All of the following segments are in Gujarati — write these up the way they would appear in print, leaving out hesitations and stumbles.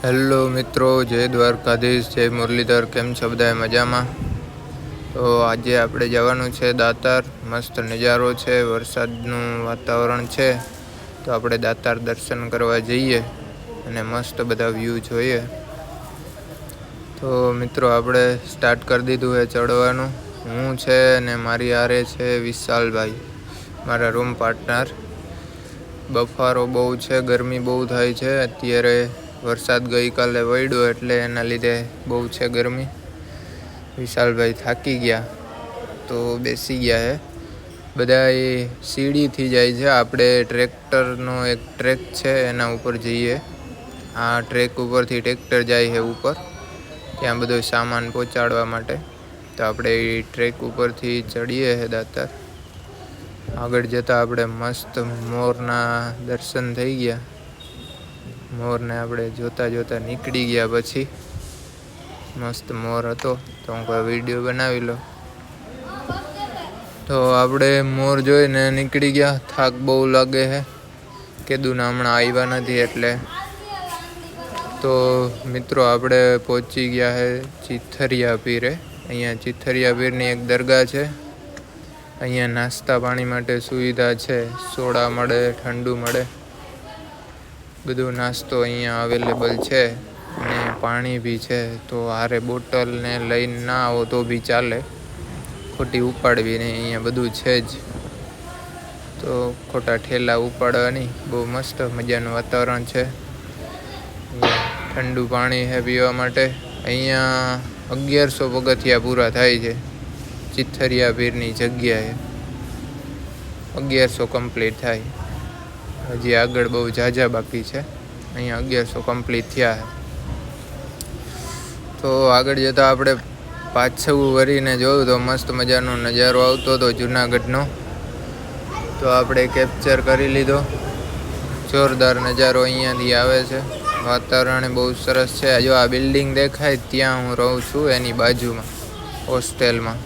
હેલો મિત્રો, જય દ્વારકાધીશ, જય મુરલીધર. કેમ છો બધા? મજામાં? તો આજે આપણે જવાનું છે દાતાર. મસ્ત નજારો છે, વરસાદનું વાતાવરણ છે, તો આપણે દાતાર દર્શન કરવા જઈએ અને મસ્ત બધા વ્યૂ જોઈએ. તો મિત્રો આપણે સ્ટાર્ટ કરી દીધું છે ચડવાનું. હું છે અને મારી આરે છે વિશાલભાઈ, મારા રૂમ પાર્ટનર. બફારો બહુ છે, ગરમી બહુ થાય છે અત્યારે. વરસાદ ગઈકાલે પડ્યો એટલે એના લીધે બહુ છે ગરમી. વિશાલભાઈ થાકી ગયા તો બેસી ગયા છે. બધા એ સીડીથી જાય છે. આપણે ટ્રેક્ટરનો એક ટ્રેક છે એના ઉપર જઈએ. આ ટ્રેક ઉપરથી ટ્રેક્ટર જાય છે ઉપર, ત્યાં બધો સામાન પહોંચાડવા માટે. તો આપણે એ ટ્રેક ઉપરથી ચડીએ છે દાતાર. આગળ જતાં આપણે મસ્ત મોરના દર્શન થઈ ગયા. મોરને આપણે જોતા જોતા નીકળી ગયા. પછી મસ્ત મોર હતો તો હું કોઈ વિડીયો બનાવી લો. તો આપણે મોર જોઈને નીકળી ગયા. થાક બહુ લાગે છે, કીધું હમણાં આવ્યા નથી એટલે. તો મિત્રો આપણે પહોંચી ગયા છે ચિથરિયા પીરે. અહીંયા ચિથરિયા પીરની એક દરગાહ છે. અહીંયા નાસ્તા પાણી માટે સુવિધા છે. સોડા મળે, ઠંડુ મળે, બધું નાસ્તો અહીંયા અવેલેબલ છે. અને પાણી બી છે. તો હારે બોટલને લઈને ના આવો તો બી ચાલે, ખોટી ઉપાડવી નહીં. અહીંયા બધું છે જ, તો ખોટા ઠેલા ઉપાડવાની. બહુ મસ્ત મજાનું વાતાવરણ છે. ઠંડુ પાણી છે પીવા માટે. અહીંયા 1100 પગથિયા પૂરા થાય છે ચિથરિયા પીરની જગ્યાએ. 1100 કમ્પ્લીટ થાય. હજી આગળ બહુ ઝાઝા બાકી છે. અહીંયા 1100 કમ્પ્લીટ થયા છે. તો આગળ જતાં આપણે પાછું વળીને જોયું તો મસ્ત મજાનો નજારો આવતો હતો જૂનાગઢનો. તો આપણે કેપ્ચર કરી લીધો. જોરદાર નજારો અહીંયાથી આવે છે. વાતાવરણ બહુ સરસ છે. જો આ બિલ્ડિંગ દેખાય ત્યાં હું રહું છું, એની બાજુમાં હોસ્ટેલમાં.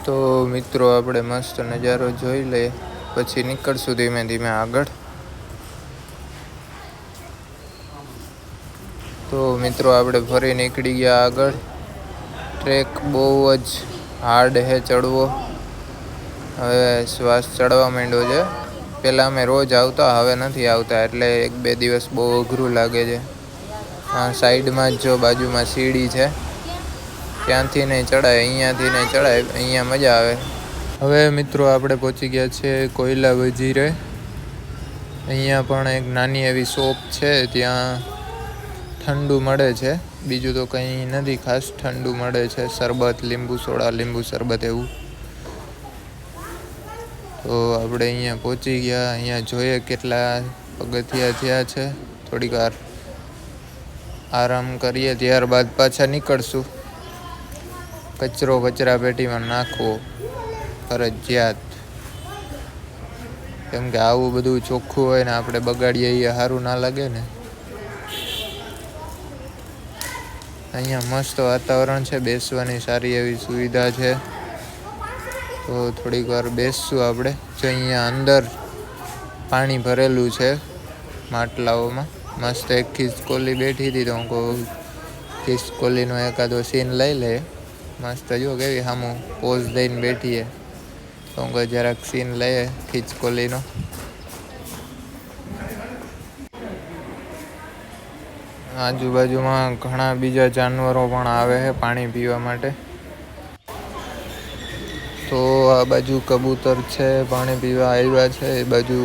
તો મિત્રો આપણે મસ્ત નજારો જોઈ લઈએ, પછી નીકળશું ધીમે ધીમે આગળ. તો મિત્રો આપણે ફરી નીકળી ગયા આગળ. ટ્રેક બહુ જ હાર્ડ છે ચડવો. હવે શ્વાસ ચડવા માંડ્યો છે. પહેલાં અમે રોજ આવતા, હવે નથી આવતા, એટલે 1-2 દિવસ બહુ અઘરું લાગે છે. આ સાઈડમાં જ જો બાજુમાં સીડી છે, ત્યાંથી નહીં ચડાય, અહીંયાથી નહીં ચડાય. અહીંયા મજા આવે. હવે મિત્રો આપણે પહોંચી ગયા છે કોયલા વજીરે. અહીંયા પણ એક નાની એવી શોપ છે, ત્યાં ઠંડુ મળે છે. બીજું તો કંઈ નથી ખાસ. ઠંડુ મળે છે, શરબત, લીંબુ સોડા, લીંબુ શરબત એવું. તો આપણે અહીંયા પહોંચી ગયા. અહીંયા જોઈએ કેટલા પગથિયા થયા છે. થોડીક વાર આરામ કરીએ, ત્યારબાદ પાછા નીકળશું. કચરો કચરા પેટીમાં નાખવો ફરજિયાત, કેમ કે આવું બધું ચોખ્ખું હોય ને આપણે બગાડીએ એ સારું ના લાગે ને. અહીંયા મસ્ત વાતાવરણ છે, બેસવાની સારી એવી સુવિધા છે. તો થોડીક વાર બેસશું આપણે. જો અહીંયા અંદર પાણી ભરેલું છે માટલાઓમાં. મસ્ત એક ખિસકોલી બેઠી હતી, તો હું કહું ખિસકોલીનો એકાદો સીન લઈ લે. મસ્ત જો કેવી સામું પોઝ દઈને બેઠીએ, તો હું કહું જરાક સીન લઈએ ખિસકોલીનો. આજુબાજુમાં ઘણા બીજા જાનવરો પણ આવે છે પાણી પીવા માટે. તો આ બાજુ કબૂતર છે, પાણી પીવા આવ્યા છે. એ બાજુ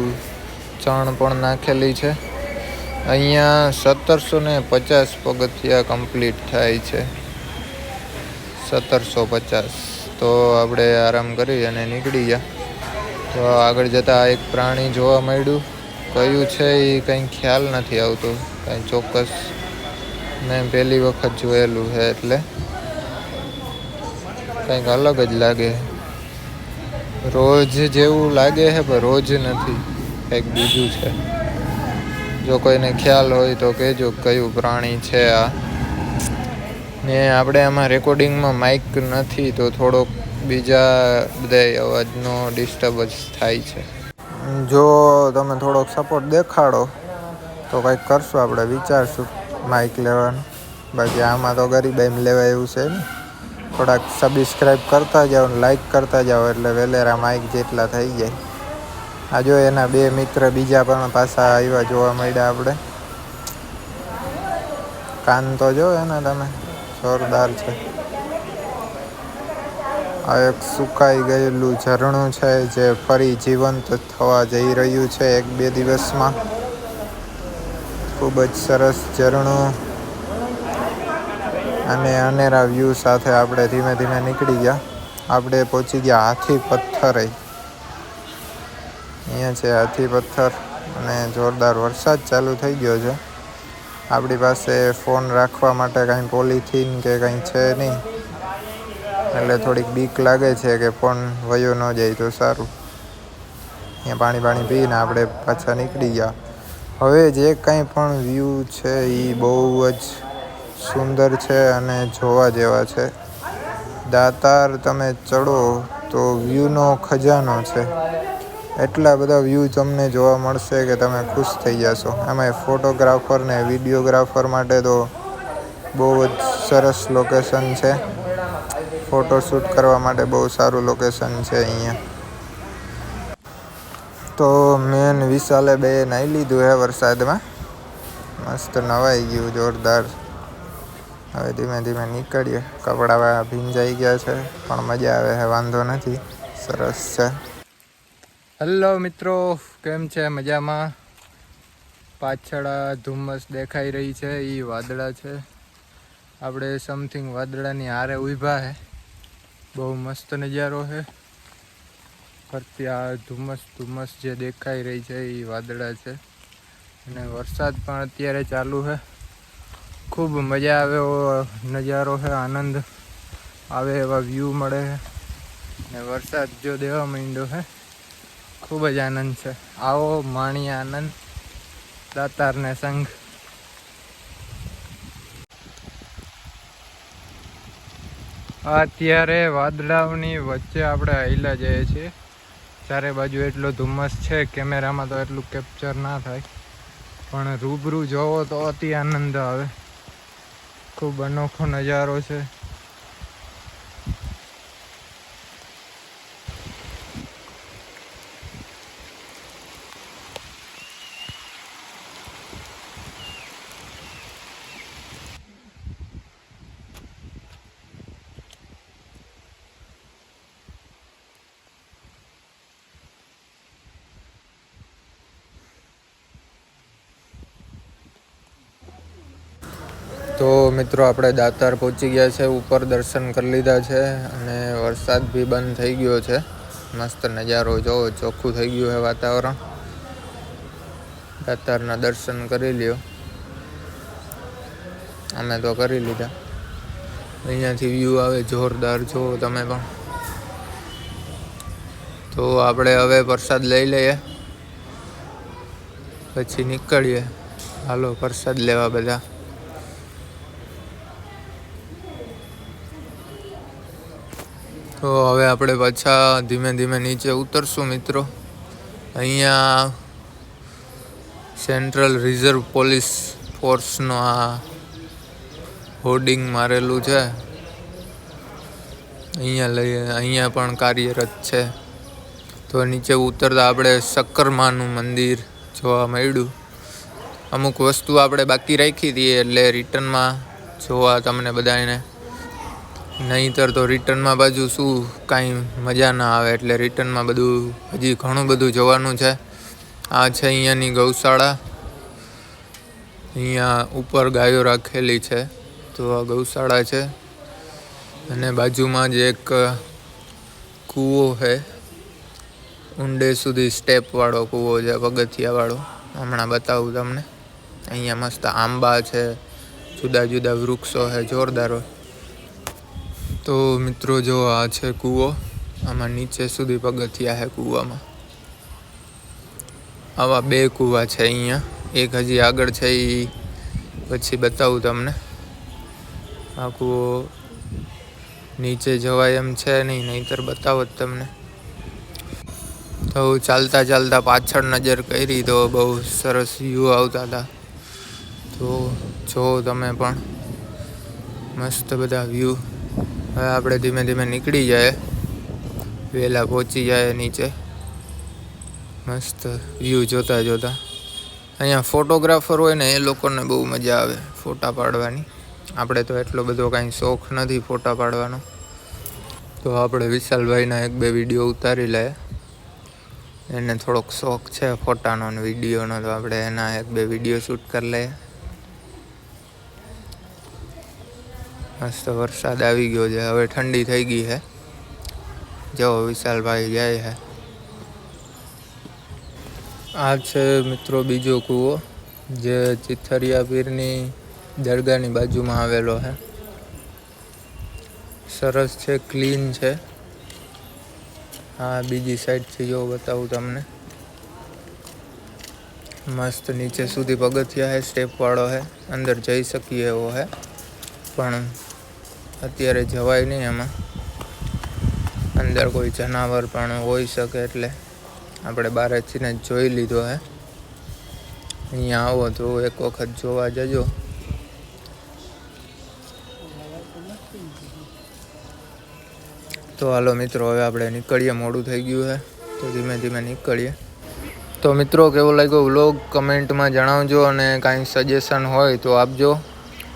ચણ પણ નાખેલી છે. અહીંયા 1750 પગથિયા કમ્પ્લીટ થાય છે. 1750. તો આપણે આરામ કરી અને નીકળી ગયા. તો આગળ જતાં એક પ્રાણી જોવા મળ્યું. કયું છે એ કંઈ ખ્યાલ નથી આવતો, કંઈ ચોક્કસ. મેં પહેલી વખત જોયેલું છે એટલે કંઈક અલગ જ લાગે. રોજ જેવું લાગે છે પણ રોજ નથી, કંઈક બીજું છે. જો કોઈને ખ્યાલ હોય તો કહેજો કયું પ્રાણી છે આ. ને આપણે આમાં રેકોર્ડિંગમાં માઇક નથી, તો થોડોક બીજા બધા અવાજનો ડિસ્ટર્બન્સ થાય છે. જો તમે થોડોક સપોર્ટ દેખાડો તો કંઈક કરશું, આપણે વિચારશું માઇક લેવાનું. બાકી આમાં તો ગરીબ એમ લેવાય એવું છે ને. થોડાક સબસ્ક્રાઈબ કરતા જાઓ, લાઈક કરતા જાઓ એટલે વેલેરા માઇક જેટલા થઈ જાય. આ જો એના 2 મિત્ર બીજા પણ પાછા આવ્યા જોવા મળ્યા આપણે. કાન તો જો એના તમે, જોરદાર છે. આ એક સુકાઈ ગયેલું ઝરણું છે જે ફરી જીવંત થવા જઈ રહ્યું છે 1-2 દિવસમાં. ખૂબ જ સરસ ઝરણું અને અનેરા વ્યૂ સાથે આપણે ધીમે ધીમે નીકળી ગયા. આપણે પહોંચી ગયા હાથી પથ્થરે. અહીંયા છે હાથી પથ્થર અને જોરદાર વરસાદ ચાલુ થઈ ગયો છે. આપણી પાસે ફોન રાખવા માટે કાંઈ પોલિથીન કે કંઈ છે નહીં, એટલે થોડીક બીક લાગે છે કે ફોન વયો ન જાય તો સારું. અહીંયા પાણી પીને આપણે પાછા નીકળી ગયા. હવે જે કાંઈ પણ વ્યૂ છે એ બહુ જ સુંદર છે અને જોવા જેવા છે. દાતાર તમે ચડો તો વ્યૂનો ખજાનો છે. એટલા બધા વ્યૂ તમને જોવા મળશે કે તમે ખુશ થઈ જશો. એમાં ફોટોગ્રાફર ને વિડીયોગ્રાફર માટે તો બહુ જ સરસ લોકેશન છે. ફોટોશૂટ કરવા માટે બહુ સારું લોકેશન છે અહીંયા. તો મેન વિશાલે 2 નાહી લીધું હે વરસાદમાં, મસ્ત નવાઈ ગયું જોરદાર. હવે ધીમે ધીમે નીકળીએ. કપડાં ભીંજાઈ ગયા છે પણ મજા આવે છે, વાંધો નથી, સરસ છે. હેલો મિત્રો, કેમ છે? મજામાં? પાછળ ધુમ્મસ દેખાઈ રહી છે, એ વાદળા છે. આપણે સમથિંગ વાદળાની હારે ઊભા છે. બહુ મસ્ત નજારો છે. ફરતી આ ધુમ્મસ જે દેખાઈ રહી છે એ વાદળા છે. અને વરસાદ પણ અત્યારે ચાલુ છે. ખૂબ મજા આવે એવો નજારો છે, આનંદ આવે એવા વ્યૂ મળે છે. ને વરસાદ જો દેવા માંડ્યો છે, ખૂબ જ આનંદ છે. આવો માણીએ આનંદ દાતારને સંઘ. અત્યારે વાદળાઓની વચ્ચે આપણે હાઈલા જઈએ છીએ. ચારે બાજુ એટલો ધુમ્મસ છે, કેમેરામાં તો એટલું કેપ્ચર ના થાય, પણ રૂબરૂ જોવો તો અતિ આનંદ આવે. ખૂબ અનોખો નજારો છે. તો મિત્રો આપણે દાતાર પહોંચી ગયા છે. ઉપર દર્શન કરી લીધા છે અને વરસાદ બી બંધ થઈ ગયો છે. મસ્ત નજારો જોવો, ચોખ્ખું થઈ ગયું છે વાતાવરણ. દાતારના દર્શન કરી લ્યો. અમે તો કરી લીધા. અહીંયાથી વ્યૂ આવે જોરદાર, જોવો તમે પણ. તો આપણે હવે પ્રસાદ લઈ લઈએ, પછી નીકળીએ. હાલો પ્રસાદ લેવા બધા. તો હવે આપણે પાછા ધીમે ધીમે નીચે ઉતરશું મિત્રો. અહીંયા સેન્ટ્રલ રિઝર્વ પોલીસ ફોર્સનો આ હોર્ડિંગ મારેલું છે. અહીંયા પણ કાર્યરત છે. તો નીચે ઉતરતા આપણે શક્કરમાનું મંદિર જોવા મળ્યું. અમુક વસ્તુ આપણે બાકી રાખી હતી એટલે રિટર્નમાં જોવા તમને બધાને. નહીંતર તો રિટર્નમાં બાજુ શું કાંઈ મજા ના આવે, એટલે રિટર્નમાં બધું હજી ઘણું બધું જોવાનું છે. આ છે અહીંયાની ગૌશાળા. અહીંયા ઉપર ગાયો રાખેલી છે, તો આ ગૌશાળા છે. અને બાજુમાં જ એક કૂવો છે, ઊંડે સુધી સ્ટેપવાળો કૂવો છે, પગથિયાવાળો. હમણાં બતાવું તમને. અહીંયા મસ્ત આંબા છે, જુદા જુદા વૃક્ષો છે, જોરદાર. તો મિત્રો જો આ છે કૂવો. આમાં નીચે સુધી પગથિયા છે કૂવામાં. આવા 2 કૂવા છે અહીંયા. એક હજી આગળ છે, એ પછી બતાવું તમને. આ કૂવો નીચે જવાય એમ છે નહીં, નહીંતર બતાવો જ તમને. તો ચાલતા ચાલતા પાછળ નજર કરી તો બહુ સરસ વ્યૂ આવતા હતા. તો જો તમે પણ મસ્ત બધા વ્યૂ. હવે આપણે ધીમે ધીમે નીકળી જાય, વહેલા પહોંચી જાય નીચે. મસ્ત વ્યૂ જોતા જોતા. અહીંયા ફોટોગ્રાફર હોય ને એ લોકોને બહુ મજા આવે ફોટા પાડવાની. આપણે તો એટલો બધો કાંઈ શોખ નથી ફોટા પાડવાનો, તો આપણે વિશાલભાઈના એક બે વિડીયો ઉતારી લઈએ. એને થોડોક શોખ છે ફોટાનો અને વિડીયોનો, તો આપણે એના એક બે વિડીયો શૂટ કરી લઈએ. મસ્ત વરસાદ આવી ગયો છે, હવે ઠંડી થઈ ગઈ છે. જો વિશાલભાઈ જાય છે. આ છે મિત્રો બીજો કૂવો, જે ચિથરિયા પીરની દરગાહની બાજુમાં આવેલો છે. સરસ છે, ક્લીન છે. હા, બીજી સાઈડથી જો બતાવું તમને. મસ્ત નીચે સુધી પગથિયા છે, સ્ટેપવાળો છે, અંદર જઈ શકીએ એવો છે, પણ અત્યારે જવાય નહીં એમાં. અંદર કોઈ જનાવર પણ હોઈ શકે, એટલે આપણે બહારથી જ જોઈ લીધો છે. અહીંયા આવો તો એક વખત જોવા જજો. તો હાલો મિત્રો, હવે આપણે નીકળીએ, મોડું થઈ ગયું છે, તો ધીમે ધીમે નીકળીએ. તો મિત્રો, કેવો લાગ્યો વ્લોગ કમેન્ટમાં જણાવજો, અને કાંઈ સજેશન હોય તો આપજો.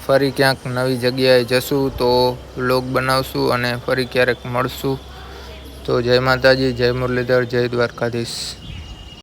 ફરી ક્યાંક નવી જગ્યાએ જશું તો વ્લોગ બનાવશું, અને ફરી ક્યારેક મળશું. તો જય માતાજી, જય મુરલીધર, જય દ્વારકાધીશ.